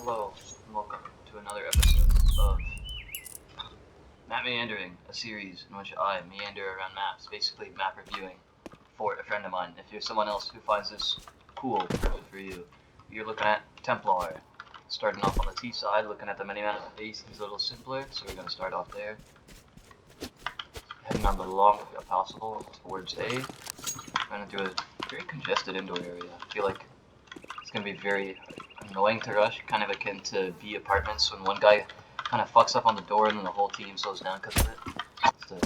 Hello, and welcome to another episode of Meandering, a series in which I meander around maps, basically map reviewing for a friend of mine. If you're someone else who finds this cool, perfect for you, you're looking at Templar. Starting off on the T side, looking at the minimap, A seems a little simpler, so we're going to start off there. Heading on the long way possible towards A. I'm going to do a very congested indoor area. I feel like it's going to be very annoying to rush, kind of akin to B apartments when one guy kind of fucks up on the door and then the whole team slows down because of it.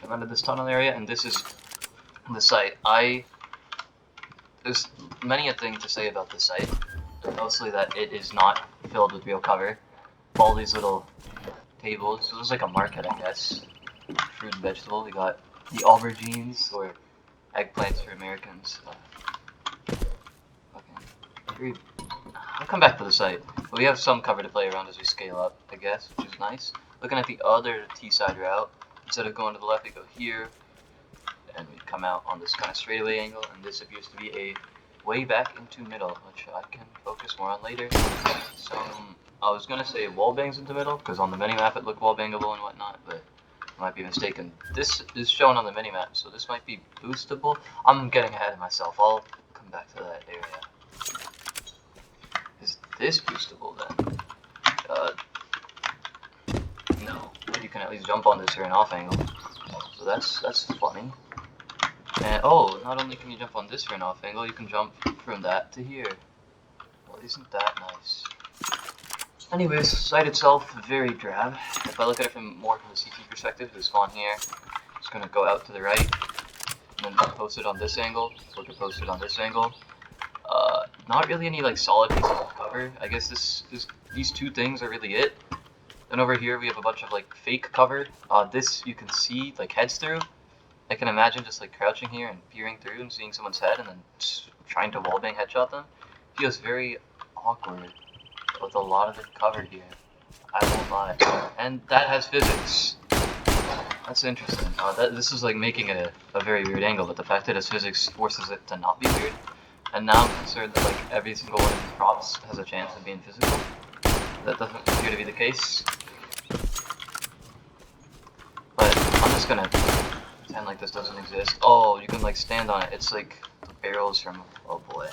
I rented this tunnel area, and this is the site. There's many a thing to say about this site, mostly that it is not filled with real cover. All these little tables, so it was like a market, I guess. Fruit and vegetable. We got the aubergines, or eggplants for Americans. I'll come back to the site, but we have some cover to play around as we scale up, I guess, which is nice. Looking at the other T-side route, instead of going to the left, we go here, and we come out on this kind of straightaway angle, and this appears to be a way back into middle, which I can focus more on later. I was going to say wall bangs into middle, because on the minimap it looked wall bangable and whatnot, but I might be mistaken. This is shown on the minimap, so this might be boostable. I'm getting ahead of myself. I'll come back to that area. Is this boostable then? No. But you can at least jump on this here in off angle. So that's funny. And oh, not only can you jump on this for an off angle, you can jump from that to here. Well, isn't that nice? Anyways, site itself, very drab. If I look at it from more from the CT perspective, this spawn here, it's gonna go out to the right, and then post it on this angle, so it can post it on this angle. Not really any like solid pieces of cover. I guess these two things are really it. Then over here we have a bunch of like fake cover. This you can see like heads through. I can imagine just like crouching here and peering through and seeing someone's head and then just trying to wallbang headshot them. Feels very awkward with a lot of it covered here. I won't lie. And that has physics. That's interesting. This is like making it a very weird angle, but the fact that it has physics forces it to not be weird. And now I'm concerned that like every single one of these props has a chance of being physical. That doesn't appear to be the case. But I'm just gonna pretend like this doesn't exist. Oh, you can like stand on it. It's like the barrels from, oh boy.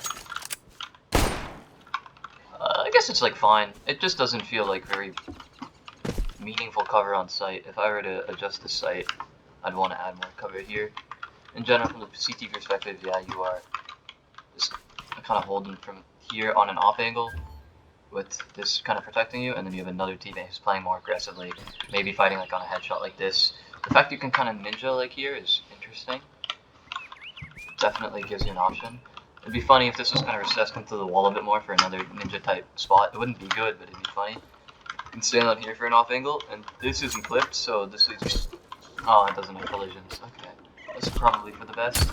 I guess it's like fine. It just doesn't feel like very meaningful cover on site. If I were to adjust the site, I'd want to add more cover here. In general, from the CT perspective, yeah, you are just kind of holding from here on an off angle with this kind of protecting you, and then you have another teammate who's playing more aggressively, maybe fighting like on a headshot like this. The fact you can kind of ninja like here is interesting. It definitely gives you an option. It'd be funny if this was kind of recessed into the wall a bit more for another ninja type spot. It wouldn't be good, but it'd be funny. You can stand on here for an off angle, and this isn't clipped, so this is... Oh, it doesn't have collisions. Okay. That's probably for the best.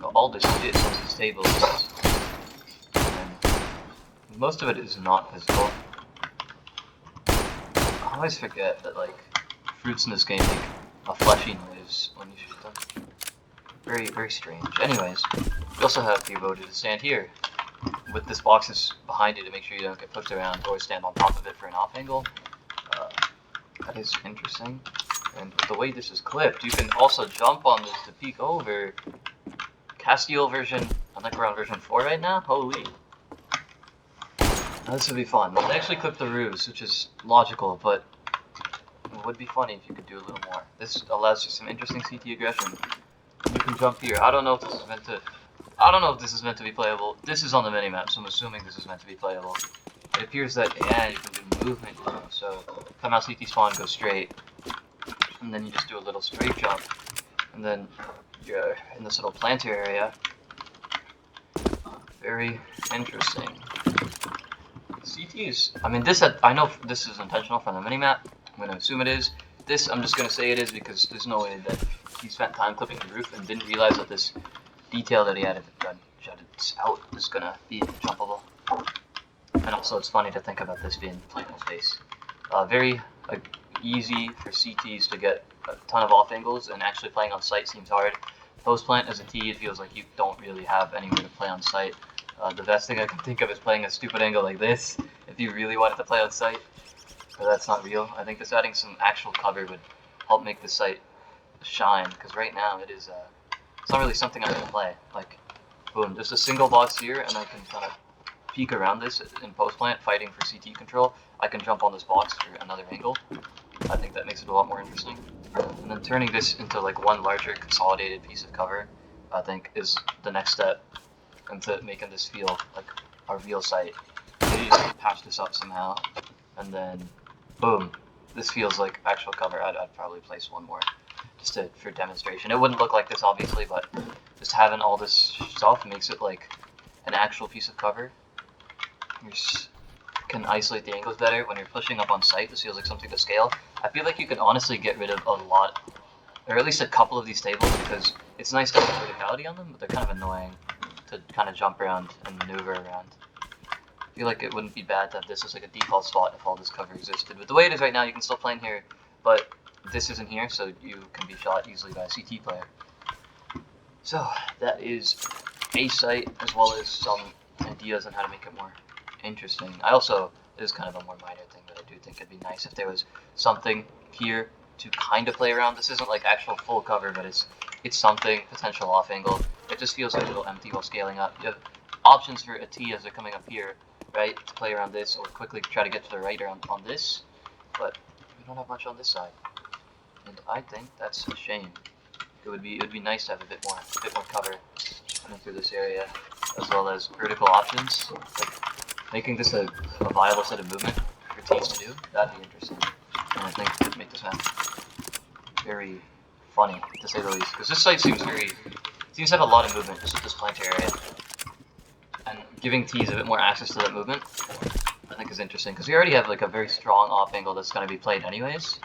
All this shit on these tables. And most of it is not physical. I always forget that, like, fruits in this game make a fleshy noise when you shoot them. Very, very strange. Anyways, you also have the ability to stand here with this boxes behind you to make sure you don't get pushed around, or stand on top of it for an off angle. That is interesting. And with the way this is clipped, you can also jump on this to peek over. Castile version, I think we're on version 4 right now? Holy. Now this would be fun. They actually clipped the roofs, which is logical, but it would be funny if you could do a little more. This allows for some interesting CT aggression. You can jump here. I don't know if this is meant to be playable. This is on the minimap, so I'm assuming this is meant to be playable. It appears that, yeah, you can do movement, so come out CT spawn, go straight. And then you just do a little straight jump, and then you're in this little planter area. Very interesting. CTs, I mean, I know this is intentional from the minimap. I'm going to assume it is. This, I'm just going to say it is because there's no way that he spent time clipping the roof and didn't realize that this detail that he had jutted out is going to be jumpable. And also, it's funny to think about this being playable space. Very easy for CTs to get a ton of off angles, and actually playing on site seems hard. Post plant as a T, it feels like you don't really have anywhere to play on site. The best thing I can think of is playing a stupid angle like this, if you really wanted to play on site, but that's not real. I think just adding some actual cover would help make the site shine, because right now it's not really something I'm going to play. Like, boom, just a single box here, and I can kind of peek around this in post-plant, fighting for CT control. I can jump on this box for another angle. I think that makes it a lot more interesting. And then turning this into like one larger consolidated piece of cover, I think, is the next step into making this feel like a real site. Maybe just patch this up somehow, and then boom, this feels like actual cover. I'd probably place one more just for demonstration. It wouldn't look like this obviously, but just having all this stuff makes it like an actual piece of cover. You can isolate the angles better when you're pushing up on site. This feels like something to scale. I feel like you could honestly get rid of a lot, or at least a couple of these tables, because it's nice to have verticality on them, but they're kind of annoying to kind of jump around and maneuver around. I feel like it wouldn't be bad to have this as like a default spot if all this cover existed. With the way it is right now, you can still play in here, but this isn't here, so you can be shot easily by a CT player. So that is a site, as well as some ideas on how to make it more interesting. I also, this is kind of a more minor thing, but I do think it'd be nice if there was something here to kind of play around. This isn't like actual full cover, but it's something, potential off angle. It just feels like a little empty while scaling up. You have options for a T as they're coming up here, right, to play around this, or quickly try to get to the right on this, but we don't have much on this side, and I think that's a shame. It would be nice to have a bit more cover coming through this area, as well as vertical options, like making this a viable set of movement for teams to do. That'd be interesting, and I think it would make this map very funny, to say the least, because this site seems to have a lot of movement just with this planter area, and giving T's a bit more access to that movement I think is interesting, because we already have like a very strong off angle that's going to be played anyways.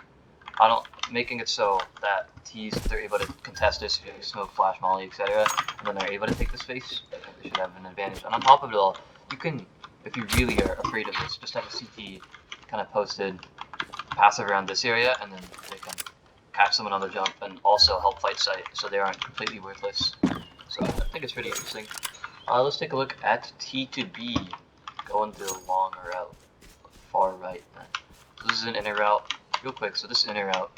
Making it so that T's, they're able to contest this, smoke, flash, molly, etc., and then they're able to take the space, I think they should have an advantage. And on top of it all, you can, if you really are afraid of this, just have a CT kind of posted passive around this area, and then they can catch someone on the jump and also help fight site, so they aren't completely worthless. So I think it's pretty interesting. Let's take a look at T to B, going the long route, far right then. So this is an inner route. Real quick, so this inner route,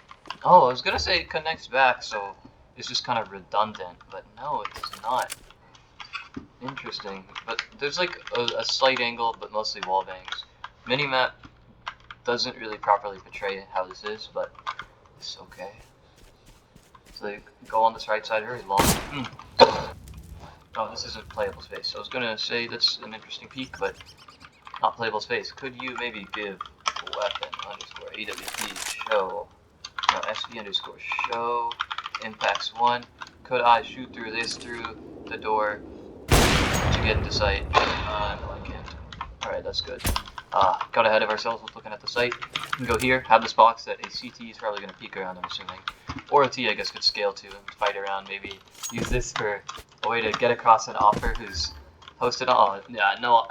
oh, I was gonna say it connects back, so it's just kind of redundant, but no, it does not. Interesting, but there's like a slight angle, but mostly wall bangs. Minimap doesn't really properly portray how this is, but it's okay. So they go on this right side very long. Oh, this isn't playable space. I was gonna say that's an interesting peek, but not playable space. Could you maybe give weapon underscore AWP show, no, SV underscore show impacts 1? Could I shoot through this through the door to get into sight? No, I can't. Alright, that's good. Got ahead of ourselves with looking at the site. You can go here, have this box that a CT is probably going to peek around, I'm assuming. Or a T, I guess, could scale to and fight around, maybe use this for a way to get across an offer who's posted on. Oh, yeah, no,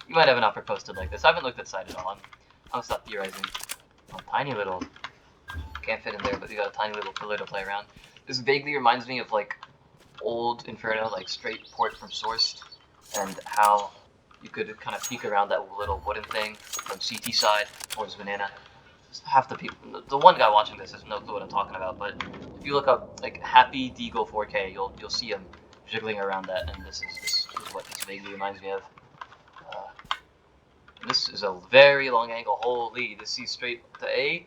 you might have an offer posted like this. I haven't looked at site at all. I'm gonna stop theorizing. Oh, tiny little, can't fit in there, but you got a tiny little pillar to play around. This vaguely reminds me of like old Inferno, like straight port from Sourced, and how you could kind of peek around that little wooden thing from CT side towards Banana. Just half the people, the one guy watching this has no clue what I'm talking about, but if you look up like Happy Deagle 4K, you'll see him jiggling around that, and this is what this vaguely reminds me of. This is a very long angle. Holy, this sees straight to A.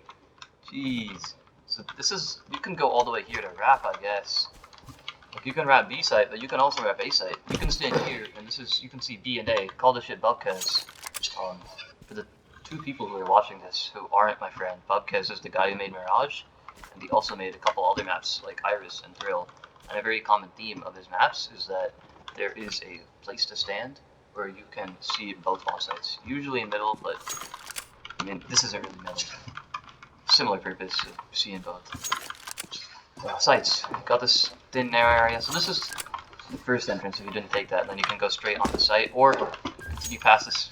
Jeez. So this is, you can go all the way here to wrap, I guess. Like you can wrap B site, but you can also wrap A site. You can stand here, and this is, you can see B and A. Call this shit Bubkez. For the two people who are watching this who aren't my friend, Bubkez is the guy who made Mirage, and he also made a couple other maps like Iris and Thrill. And a very common theme of his maps is that there is a place to stand where you can see both wall sites. Usually in middle, but I mean, this isn't really middle. Similar purpose of seeing both. Sites. Got this thin narrow area. So this is the first entrance if you didn't take that, and then you can go straight on the site, or continue past this,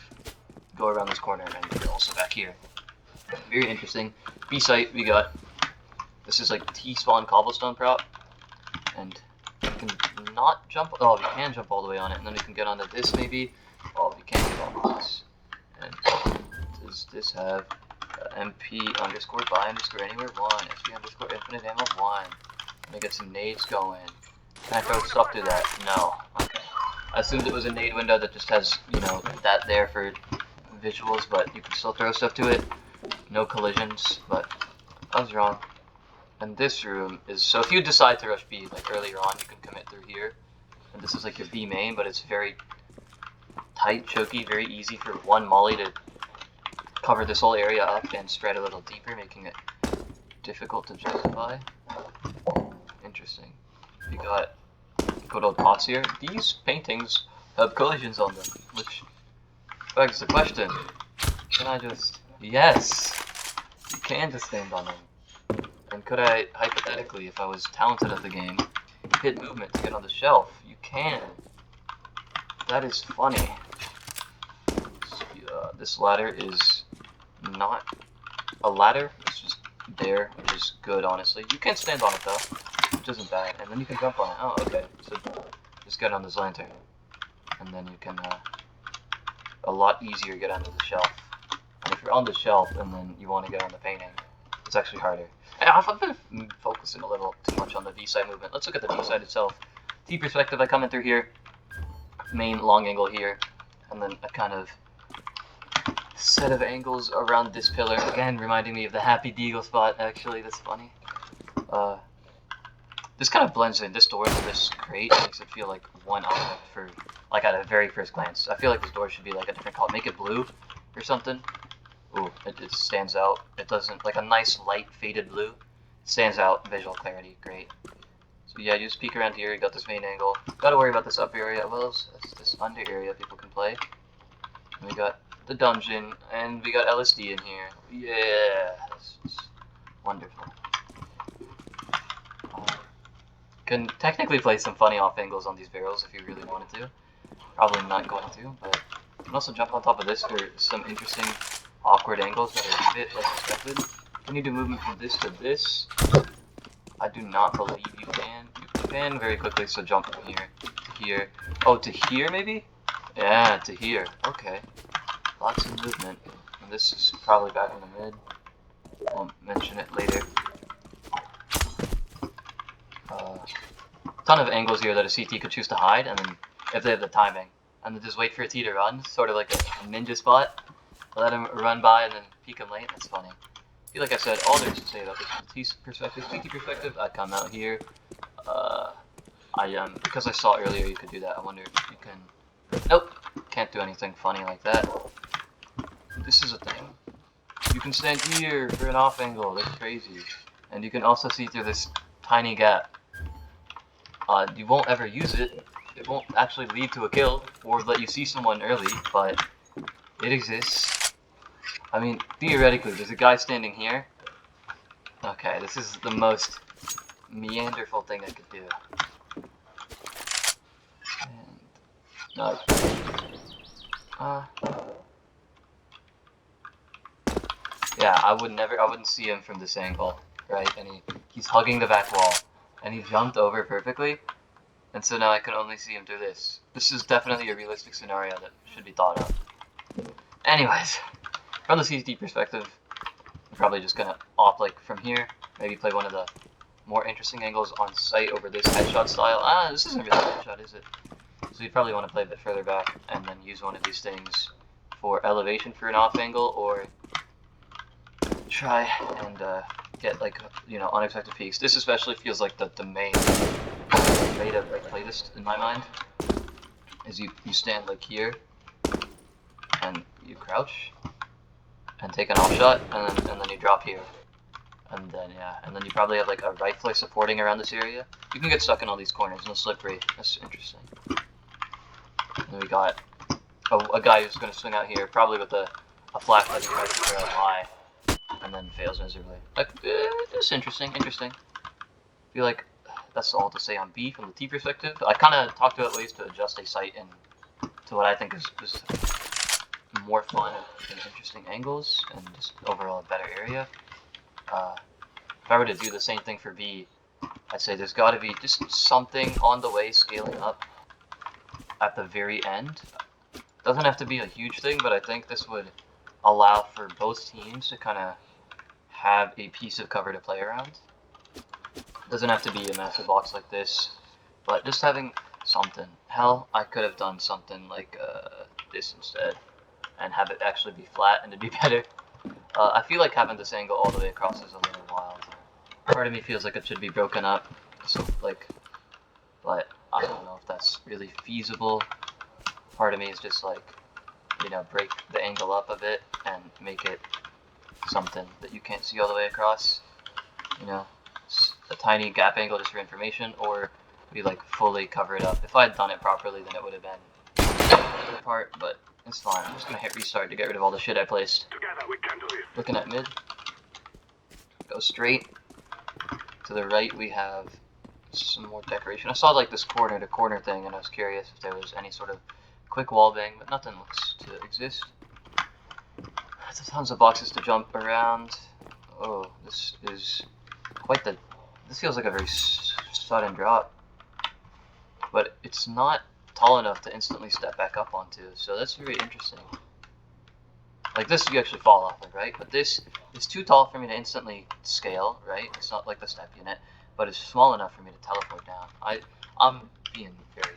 go around this corner, and you're also back here. Very interesting. B site, we got, this is like T-spawn cobblestone prop, and you can not jump? Oh, you can jump all the way on it, and then we can get onto this maybe. Oh, we can't get onto this. And does this have MP underscore by underscore anywhere 1, SP underscore infinite ammo 1. Let me get some nades going. Can I throw stuff through that? No. Okay. I assumed it was a nade window that just has, you know, that there for visuals, but you can still throw stuff to it. No collisions, but I was wrong. And this room is, so if you decide to rush B, like earlier on, you can commit through here. And this is like your B main, but it's very tight, choky, very easy for one molly to cover this whole area up and spread a little deeper, making it difficult to justify. Interesting. You got good old pots here. These paintings have collisions on them, which begs the question, can I just... Yes! You can just stand on them. And could I, hypothetically, if I was talented at the game, hit movement to get on the shelf? You can. That is funny. This ladder is not a ladder, it's just there, which is good, honestly. You can stand on it though, which isn't bad, and then you can jump on it. Oh, okay, so just get on this lantern, and then you can, a lot easier get onto the shelf. And if you're on the shelf and then you want to get on the painting, it's actually harder. And I've been focusing a little too much on the V side movement. Let's look at the V side itself. T perspective, I come in through here, main long angle here, and then a kind of set of angles around this pillar, again reminding me of the Happy Deagle spot. Actually, that's funny. This kind of blends in. This door and this crate makes it feel like one object for, like, at a very first glance. I feel like this door should be like a different color. Make it blue or something. Ooh, it stands out. It doesn't, like a nice light faded blue. It stands out. Visual clarity, great. So yeah, you just peek around here. You got this main angle. Gotta worry about this up area. Well, it's this under area people can play. And we got the dungeon, and we got LSD in here. Yeah, this is wonderful. Can technically play some funny off angles on these barrels if you really wanted to. Probably not going to, but you can also jump on top of this for some interesting awkward angles that are a bit less expected. Can you do movement from this to this? I do not believe you can. You can very quickly, so jump from here to here. Oh, to here maybe? Yeah, to here. Okay. Lots of movement. And this is probably back in the mid. I'll mention it later. Ton of angles here that a CT could choose to hide, and then if they have the timing, and then just wait for a T to run, sort of like a ninja spot. Let him run by and then peek him late. That's funny. I feel like I said all there is to say about this from T perspective. CT perspective, I come out here. Because I saw earlier you could do that. I wonder if you can. Nope, can't do anything funny like that. This is a thing. You can stand here for an off angle. That's crazy. And you can also see through this tiny gap. You won't ever use it. It won't actually lead to a kill or let you see someone early, but it exists. I mean, theoretically, there's a guy standing here. Okay, this is the most meanderful thing I could do. And no. Yeah, I wouldn't see him from this angle, right? And he's hugging the back wall, and he jumped over perfectly, and so now I can only see him do this. This is definitely a realistic scenario that should be thought of. Anyways, from the CCT perspective, I'm probably just gonna opt like from here, maybe play one of the more interesting angles on site over this headshot style. This isn't really a headshot, is it? So you'd probably want to play a bit further back and then use one of these things for elevation for an off angle, or try and get like, you know, unexpected peaks. This especially feels like the main way to like play this in my mind. Is you stand like here and you crouch and take an off shot, and then you drop here, and then yeah, and then you probably have like a rifler supporting around this area. You can get stuck in all these corners and it's slippery. That's interesting. And then we got a guy who's going to swing out here, probably with a flashlight and tries to figure out why, and then fails miserably. Like, it's interesting. I feel like that's all to say on B from the T perspective. I kind of talked about ways to adjust a sight and to what I think is more fun and interesting angles, and just overall a better area. If I were to do the same thing for B, I'd say there's got to be just something on the way scaling up at the very end. Doesn't have to be a huge thing, but I think this would allow for both teams to kind of have a piece of cover to play around. Doesn't have to be a massive box like this, but just having something. Hell, I could have done something like this instead, and have it actually be flat, and it'd be better. I feel like having this angle all the way across is a little wild. Part of me feels like it should be broken up, so like, but I don't know if that's really feasible. Part of me is just like, you know, break the angle up a bit and make it something that you can't see all the way across. You know, a tiny gap angle just for information, or we like fully cover it up. If I had done it properly, then it would have been the other part, but it's fine. I'm just gonna hit restart to get rid of all the shit I placed. Together we can do this. Looking at mid. Go straight. To the right we have some more decoration. I saw like this corner to corner thing, and I was curious if there was any sort of quick wall bang, but nothing looks to exist. There's tons of boxes to jump around. Oh, this is quite the... This feels like a very sudden drop. But it's not tall enough to instantly step back up onto, so that's very interesting. Like this you actually fall off of, right? But this is too tall for me to instantly scale, right? It's not like the step unit, but it's small enough for me to teleport down. I'm being very...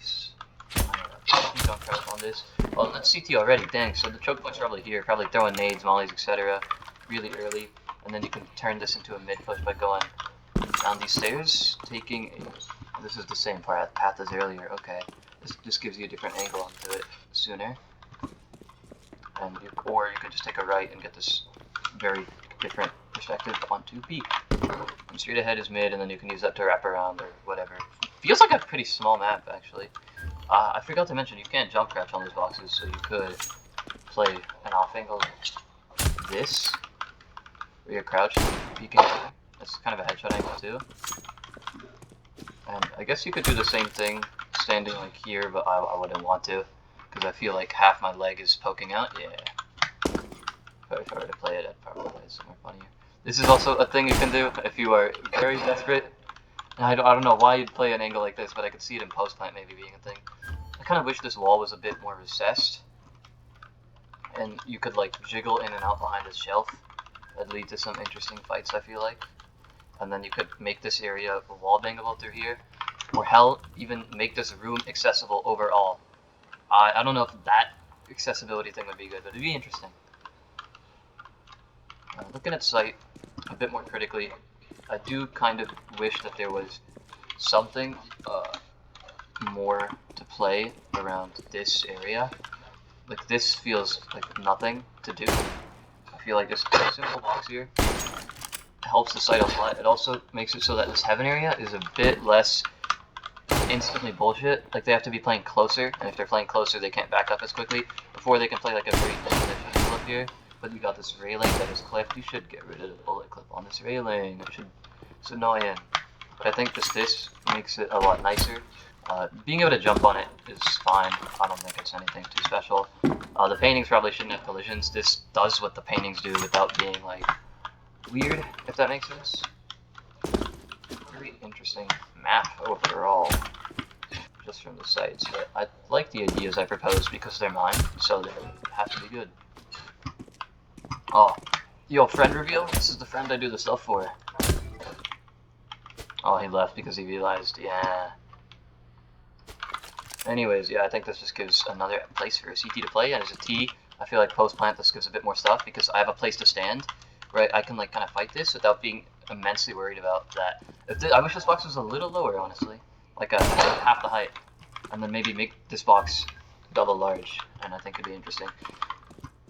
Jump crouch on this. Well, that's CT already, dang. So the choke point's probably here, probably throwing nades, mollies, etc. really early. And then you can turn this into a mid push by going down these stairs, taking a... This is the same path as earlier, okay. This just gives you a different angle onto it sooner. And or you could just take a right and get this very different perspective onto B. And straight ahead is mid, and then you can use that to wrap around or whatever. Feels like a pretty small map, actually. I forgot to mention, you can't jump crouch on these boxes, so you could play an off angle like this, where you're crouched, peeking. That's kind of a headshot angle too. And I guess you could do the same thing standing like here, but I wouldn't want to, because I feel like half my leg is poking out. Yeah. If I were to play it, I'd probably play it somewhere funnier. This is also a thing you can do if you are very desperate. I don't know why you'd play an angle like this, but I could see it in post-plant maybe being a thing. I kind of wish this wall was a bit more recessed, and you could like jiggle in and out behind this shelf. That'd lead to some interesting fights, I feel like. And then you could make this area wall bangable through here, or hell, even make this room accessible overall. I don't know if that accessibility thing would be good, but it'd be interesting. Looking at sight a bit more critically, I do kind of wish that there was something more to play around this area. Like this feels like nothing to do. I feel like this simple box here helps the sight a lot. It also makes it so that this heaven area is a bit less instantly bullshit. Like they have to be playing closer, and if they're playing closer they can't back up as quickly before they can play like a very definition up here. But you got this railing that is clipped. You should get rid of the bullet clip on this railing. It's annoying. But I think this makes it a lot nicer. Being able to jump on it is fine. I don't think it's anything too special. The paintings probably shouldn't have collisions. This does what the paintings do without being like weird, if that makes sense. Very interesting map overall, just from the sights. But I like the ideas I proposed because they're mine, so they have to be good. Oh, yo, friend reveal? This is the friend I do the stuff for. Oh, he left because he realized, yeah. Anyways, yeah, I think this just gives another place for a CT to play, and as a T, I feel like post-plant this gives a bit more stuff, because I have a place to stand, right? I can, like, kind of fight this without being immensely worried about that. I wish this box was a little lower, honestly. Like, half the height. And then maybe make this box double large, and I think it'd be interesting.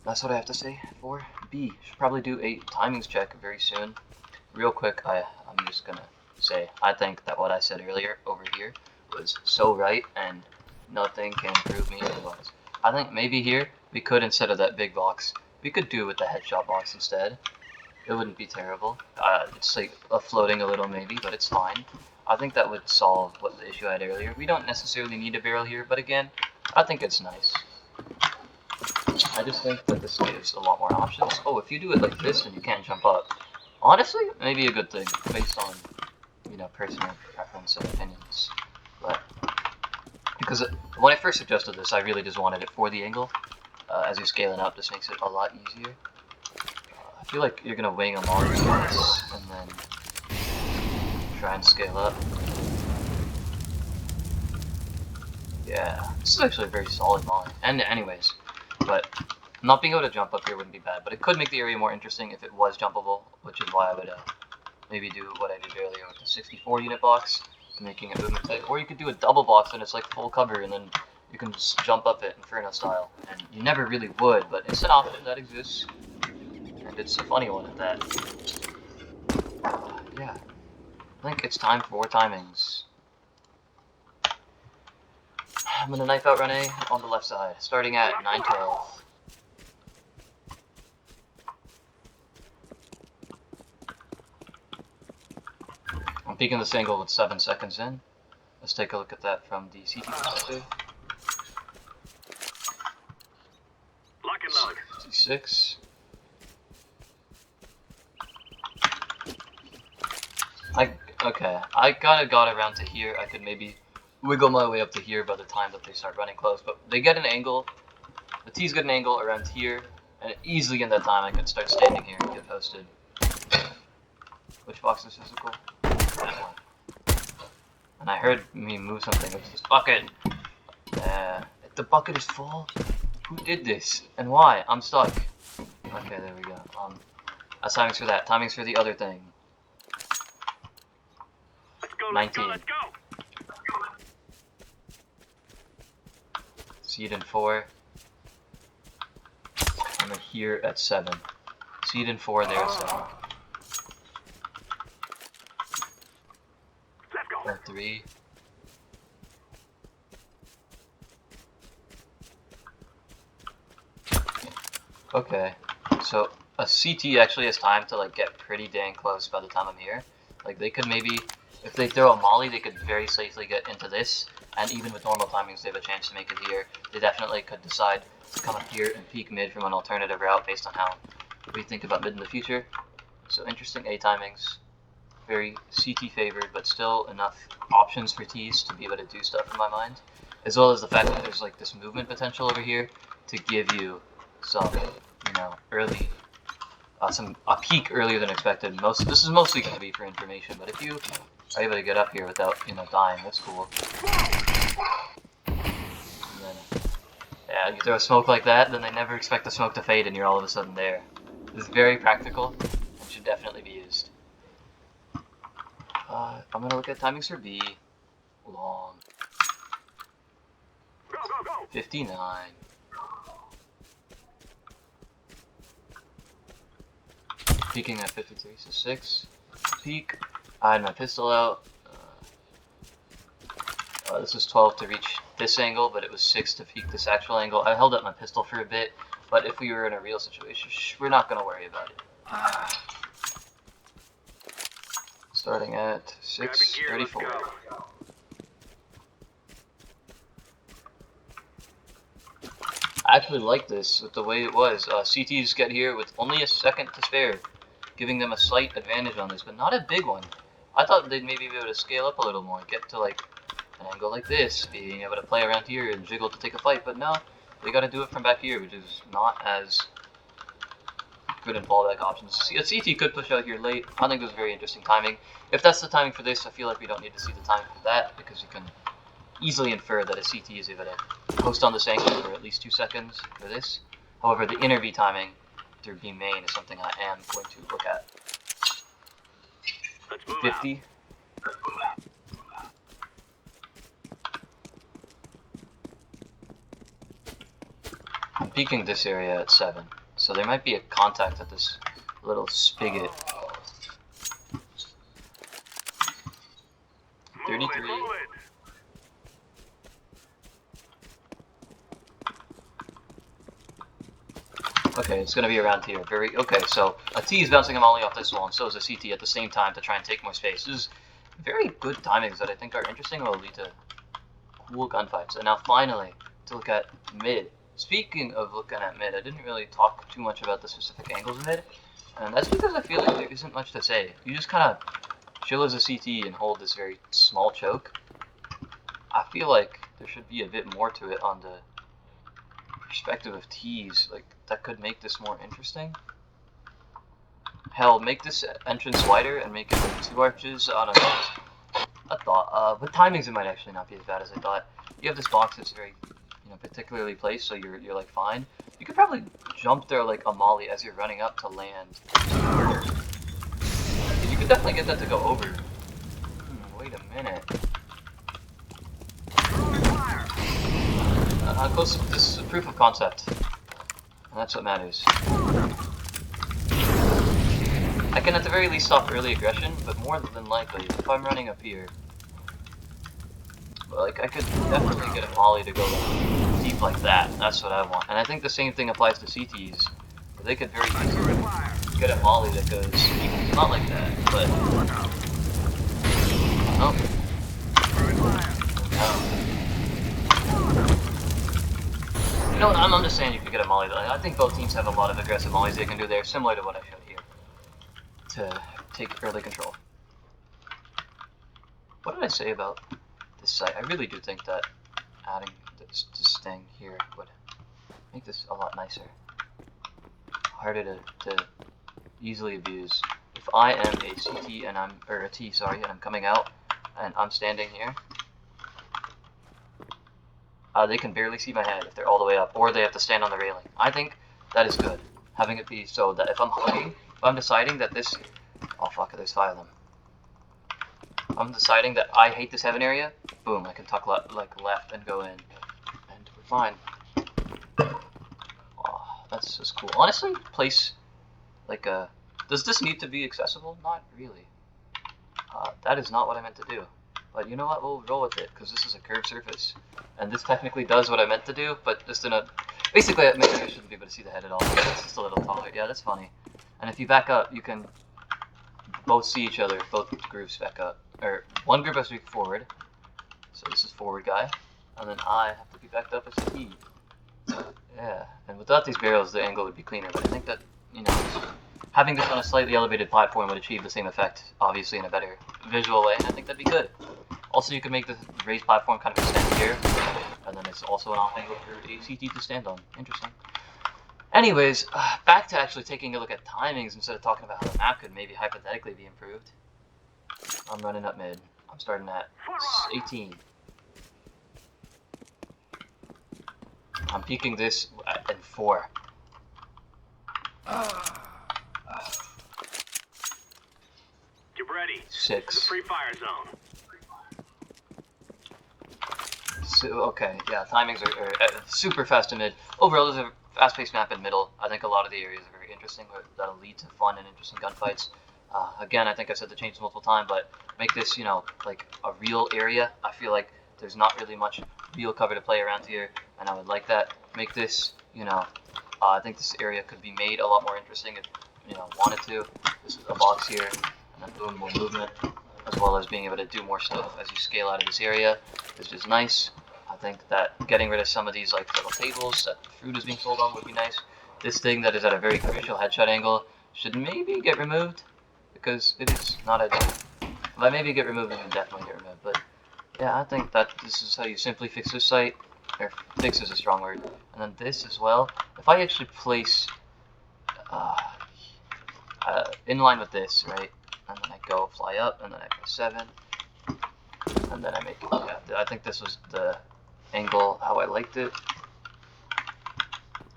That's what I have to say for B. Should probably do a timings check very soon. Real quick, I'm just gonna say, I think that what I said earlier over here was so right, and nothing can prove me otherwise. I think maybe here, we could, instead of that big box, we could do with the headshot box instead. It wouldn't be terrible. It's like floating a little maybe, but it's fine. I think that would solve what the issue I had earlier. We don't necessarily need a barrel here, but again, I think it's nice. I just think that this gives a lot more options. Oh, if you do it like this and you can't jump up, honestly, maybe a good thing, based on, personal preference and opinions. But because when I first suggested this, I really just wanted it for the angle. As you scale it up, this makes it a lot easier. I feel like you're gonna wing a molly twice and then try and scale up. Yeah, this is actually a very solid molly. And anyways, but not being able to jump up here wouldn't be bad, but it could make the area more interesting if it was jumpable, which is why I would maybe do what I did earlier with the 64 unit box, making a movement type. Or you could do a double box and it's like full cover, and then you can just jump up it Inferno style. And you never really would, but it's an option that exists, and it's a funny one at that. Yeah, I think it's time for more timings. I'm gonna knife out Rene on the left side, starting at 912. I'm peeking this angle with 7 seconds in. Let's take a look at that from the CT perspective. 56. Okay, I kinda got around to here. I could maybe wiggle my way up to here by the time that they start running close, but they get an angle. The T's get an angle around here, and easily in that time I could start standing here and get posted. Which box is physical? That one. And I heard me move something with this bucket. The bucket is full? Who did this? And why? I'm stuck. Okay, there we go. That's timings for that. Timings for the other thing. Let's go, 19. Let's go. Seed in 4. And then here at 7. Seed in 4 there at 7. Let's go. At 3. Okay, so a CT actually has time to like get pretty dang close by the time I'm here. Like they could maybe, if they throw a molly, they could very safely get into this, and even with normal timings they have a chance to make it here. They definitely could decide to come up here and peek mid from an alternative route based on how we think about mid in the future. So interesting A timings, very CT favored, but still enough options for T's to be able to do stuff in my mind, as well as the fact that there's like this movement potential over here to give you some, early, a peak earlier than expected. This is mostly going to be for information, but if you are able to get up here without, dying, that's cool. And then, yeah, you throw a smoke like that, then they never expect the smoke to fade, and you're all of a sudden there. This is very practical, and should definitely be used. I'm going to look at timings for B. Long. 59. Peeking at 53, so 6. Peek. I had my pistol out. This was 12 to reach this angle, but it was 6 to peek this actual angle. I held up my pistol for a bit, but if we were in a real situation, we're not going to worry about it. Starting at 6:34. I actually like this with the way it was. CTs get here with only a second to spare, giving them a slight advantage on this, but not a big one. I thought they'd maybe be able to scale up a little more, get to like an angle like this, being able to play around here and jiggle to take a fight, but no, they gotta do it from back here, which is not as good in fallback options. A CT could push out here late. I think it was very interesting timing. If that's the timing for this, I feel like we don't need to see the timing for that, because you can easily infer that a CT is able to post on this angle for at least 2 seconds for this. However, the inner V timing through B main is something I am going to look at. 50. I'm peeking this area at 7, so there might be a contact at this little spigot. 33. Okay, it's gonna be around here. Okay, so a T is bouncing a molly off this wall, and so is a CT at the same time to try and take more space. This is very good timings that I think are interesting and will lead to cool gunfights. And now finally, to look at mid. Speaking of looking at mid, I didn't really talk too much about the specific angles of mid, and that's because I feel like there isn't much to say. You just kind of chill as a CT and hold this very small choke. I feel like there should be a bit more to it on the perspective of T's. Like, that could make this more interesting. Hell, make this entrance wider and make it like 2 arches. I don't know. A thought. With timings, it might actually not be as bad as I thought. You have this box that's very, particularly placed, so you're like fine. You could probably jump there like a molly as you're running up to land. You could definitely get that to go over. Wait a minute. Close. This is a proof of concept, and that's what matters. I can at the very least stop early aggression, but more than likely, if I'm running up here, like, I could definitely get a molly to go deep like that. That's what I want. And I think the same thing applies to CTs. They could very easily get a molly that goes deep. Not like that, but... Oh. You know what, I'm just saying you could get a molly. I think both teams have a lot of aggressive mollies they can do there, similar to what I showed here, to take early control. What did I say about this site? I really do think that adding this thing here would make this a lot nicer. Harder to easily abuse. If I am a CT and or a T, sorry, and I'm coming out and I'm standing here, they can barely see my head if they're all the way up, or they have to stand on the railing. I think that is good, having it be so that if I'm hugging, if I'm deciding that this, oh fuck, there's 5 of them. I'm deciding that I hate this heaven area, boom, I can tuck left and go in, and we're fine. Oh, that's just cool. Honestly, place like a, does this need to be accessible? Not really. That is not what I meant to do. But you know what, we'll roll with it, because this is a curved surface. And this technically does what I meant to do, but just in a... Basically, maybe I shouldn't be able to see the head at all. It's just a little taller. Yeah, that's funny. And if you back up, you can both see each other, both groups back up. Or, one group has to be forward. So this is forward guy. And then I have to be backed up as T. Yeah, and without these barrels, the angle would be cleaner. But I think that, having this on a slightly elevated platform would achieve the same effect, obviously in a better visual way, and I think that'd be good. Also, you can make the raised platform kind of extend here, and then it's also an off angle for ACT to stand on. Interesting. Anyways, back to actually taking a look at timings instead of talking about how the map could maybe hypothetically be improved. I'm running up mid. I'm starting at 18. I'm peeking this at 4. Get ready. 6. Free fire zone. So, okay, yeah, timings are super fast in mid. Overall, there's a fast-paced map in middle. I think a lot of the areas are very interesting, but that'll lead to fun and interesting gunfights. Again, I think I said the change multiple times, but make this, like a real area. I feel like there's not really much real cover to play around here, and I would like that. Make this, I think this area could be made a lot more interesting if, wanted to. This is a box here, and then boom, more movement, as well as being able to do more stuff as you scale out of this area. It's just nice. I think that getting rid of some of these like little tables that fruit is being sold on would be nice. This thing that is at a very crucial headshot angle should maybe get removed, because it is not ideal. If I maybe get removed, it can definitely get removed. But yeah, I think that this is how you simply fix this site. Or fix is a strong word. And then this as well. If I actually place in line with this, right? And then I go fly up, and then I press 7. And then I make it. Yeah, I think this was the angle how I liked it.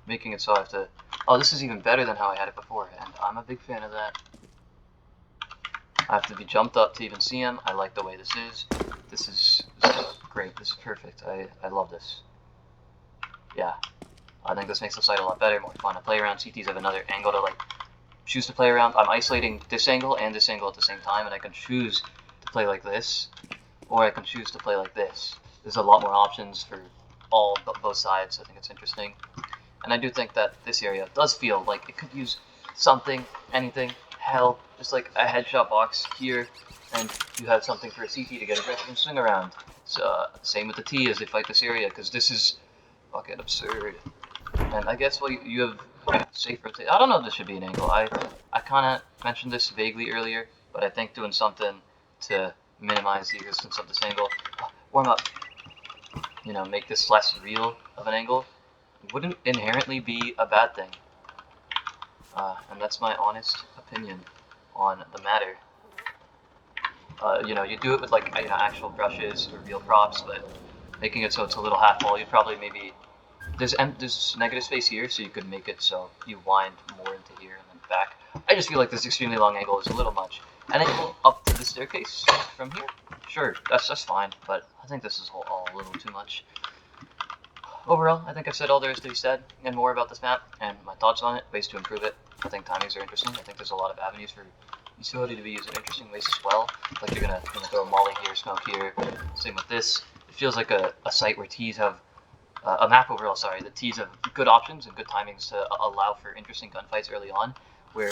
Making it so I have to... Oh, this is even better than how I had it before, and I'm a big fan of that. I have to be jumped up to even see him. I like the way this is. This is great. This is perfect. I love this. Yeah. I think this makes the site a lot better, more fun to play around. CTs have another angle to like choose to play around. I'm isolating this angle and this angle at the same time, and I can choose to play like this, or I can choose to play like this. There's a lot more options for both sides. I think it's interesting. And I do think that this area does feel like it could use something, anything, hell, just like a headshot box here, and you have something for a CT to get aggressive and swing around. So, same with the T as they fight this area, because this is fucking absurd. And I guess, well, you have safe rotation. I don't know if this should be an angle. I kind of mentioned this vaguely earlier, but I think doing something to minimize the resistance of this angle. Warm up. You know, make this less real of an angle wouldn't inherently be a bad thing. And that's my honest opinion on the matter. You know, you do it with like actual brushes or real props, but making it so it's a little half full, you'd probably maybe there's negative space here, so you could make it so you wind more into here and then back. I just feel like this extremely long angle is a little much. An angle up to the staircase from here, sure, that's fine, but I think this is all a little too much. Overall, I think I've said all there is to be said and more about this map and my thoughts on it, ways to improve it. I think timings are interesting. I think there's a lot of avenues for utility to be used in interesting ways as well. Like you're gonna throw a molly here, smoke here. Same with this. It feels like a site where T's have a map overall. Sorry, the T's have good options and good timings to allow for interesting gunfights early on. Where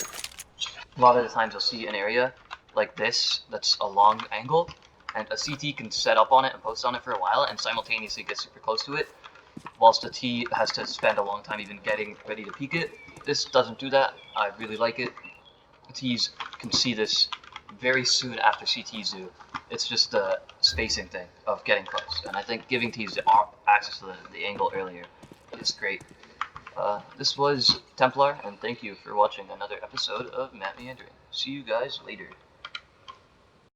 a lot of the times you'll see an area like this that's a long angle, and a CT can set up on it and post on it for a while and simultaneously get super close to it, whilst the T has to spend a long time even getting ready to peek it. This doesn't do that. I really like it. T's can see this very soon after CTs do. It's just the spacing thing of getting close, and I think giving T's access to the angle earlier is great. This was Templar, and thank you for watching another episode of Meandering. See you guys later.